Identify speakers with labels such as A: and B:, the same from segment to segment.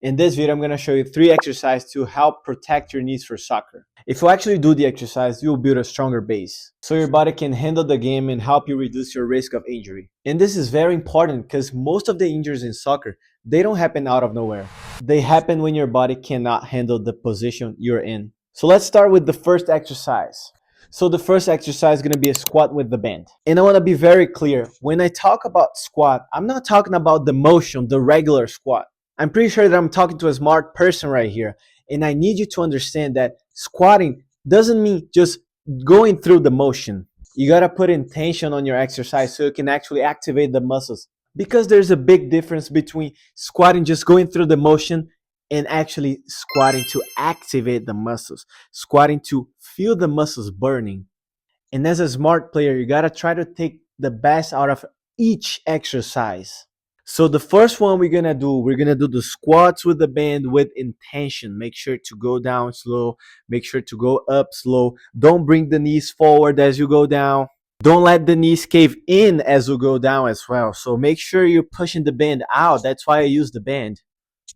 A: In this video, I'm going to show you 3 exercises to help protect your knees for soccer. If you actually do the exercise, you'll build a stronger base, so your body can handle the game and help you reduce your risk of injury. And this is very important because most of the injuries in soccer, they don't happen out of nowhere. They happen when your body cannot handle the position you're in. So let's start with the first exercise. So the first exercise is going to be a squat with the band. And I want to be very clear. When I talk about squat, I'm not talking about the motion, the regular squat. I'm pretty sure that I'm talking to a smart person right here. And I need you to understand that squatting doesn't mean just going through the motion. You got to put intention on your exercise so you can actually activate the muscles. Because there's a big difference between squatting, just going through the motion, and actually squatting to activate the muscles, squatting to feel the muscles burning. And as a smart player, you got to try to take the best out of each exercise. So the first one we're going to do the squats with the band with intention. Make sure to go down slow. Make sure to go up slow. Don't bring the knees forward as you go down. Don't let the knees cave in as you go down as well. So make sure you're pushing the band out. That's why I use the band.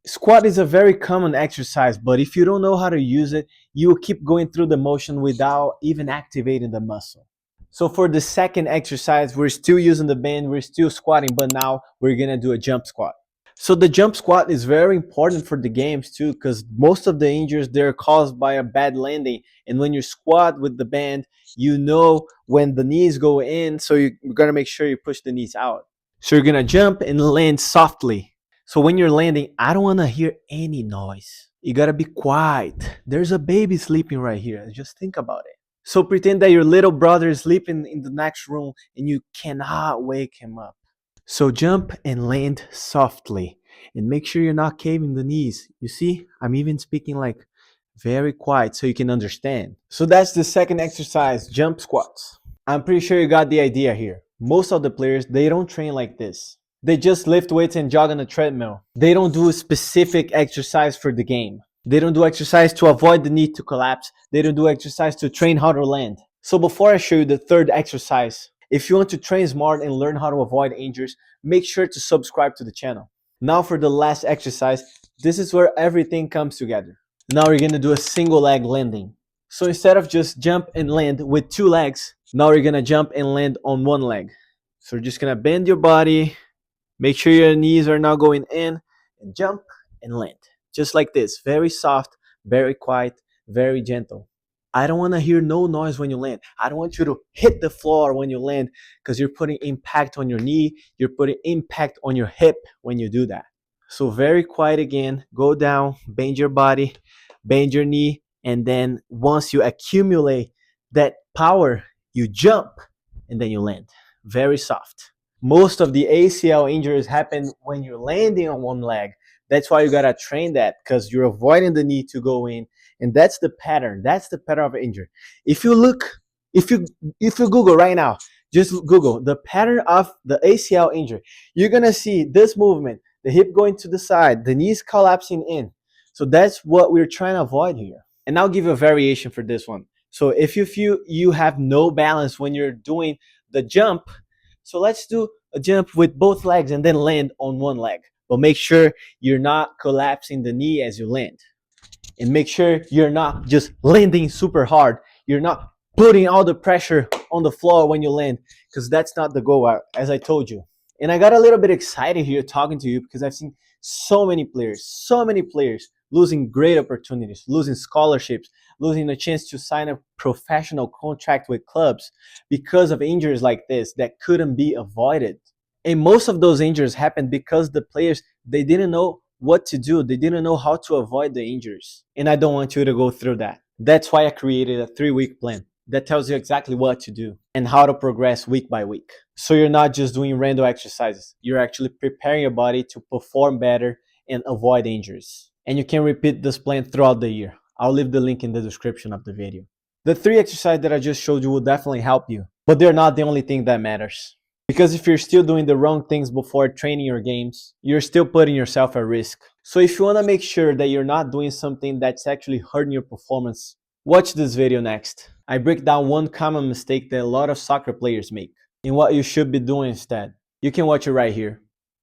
A: Squat is a very common exercise, but if you don't know how to use it, you will keep going through the motion without even activating the muscle. So for the second exercise, we're still using the band, we're still squatting, but now we're gonna do a jump squat. So the jump squat is very important for the games too, because most of the injuries, they're caused by a bad landing. And when you squat with the band, you know when the knees go in, so you're gonna make sure you push the knees out. So you're gonna jump and land softly. So when you're landing, I don't wanna hear any noise. You gotta be quiet. There's a baby sleeping right here. Just think about it. So pretend that your little brother is sleeping in the next room and you cannot wake him up. So jump and land softly and make sure you're not caving the knees. You see, I'm even speaking like very quiet so you can understand. So that's the second exercise, jump squats. I'm pretty sure you got the idea here. Most of the players, they don't train like this. They just lift weights and jog on a treadmill. They don't do a specific exercise for the game. They don't do exercise to avoid the need to collapse. They don't do exercise to train how to land. So before I show you the third exercise, if you want to train smart and learn how to avoid injuries, make sure to subscribe to the channel. Now for the last exercise, this is where everything comes together. Now we're gonna do a single leg landing. So instead of just jump and land with 2 legs, now we're gonna jump and land on 1 leg. So we're just gonna bend your body, make sure your knees are not going in, and jump and land. Just like this, very soft, very quiet, very gentle. I don't want to hear no noise when you land. I don't want you to hit the floor when you land because you're putting impact on your knee. You're putting impact on your hip when you do that. So very quiet again. Go down, bend your body, bend your knee, and then once you accumulate that power, you jump and then you land. Very soft. Most of the ACL injuries happen when you're landing on 1 leg. That's why you gotta train that, because you're avoiding the need to go in, and that's the pattern. That's the pattern of injury. If you Google right now, just Google the pattern of the ACL injury, you're gonna see this movement: the hip going to the side, the knees collapsing in. So that's what we're trying to avoid here. And I'll give you a variation for this one. So if you feel you have no balance when you're doing the jump, so let's do a jump with both legs and then land on 1 leg. But make sure you're not collapsing the knee as you land. And make sure you're not just landing super hard. You're not putting all the pressure on the floor when you land, because that's not the goal, as I told you. And I got a little bit excited here talking to you because I've seen so many players losing great opportunities, losing scholarships, losing a chance to sign a professional contract with clubs because of injuries like this that couldn't be avoided. And most of those injuries happened because the players, they didn't know what to do. They didn't know how to avoid the injuries. And I don't want you to go through that. That's why I created a 3-week plan that tells you exactly what to do and how to progress week by week. So you're not just doing random exercises. You're actually preparing your body to perform better and avoid injuries. And you can repeat this plan throughout the year. I'll leave the link in the description of the video. The 3 exercises that I just showed you will definitely help you, but they're not the only thing that matters. Because if you're still doing the wrong things before training your games, you're still putting yourself at risk. So if you want to make sure that you're not doing something that's actually hurting your performance, watch this video next. I break down 1 common mistake that a lot of soccer players make and what you should be doing instead. You can watch it right here.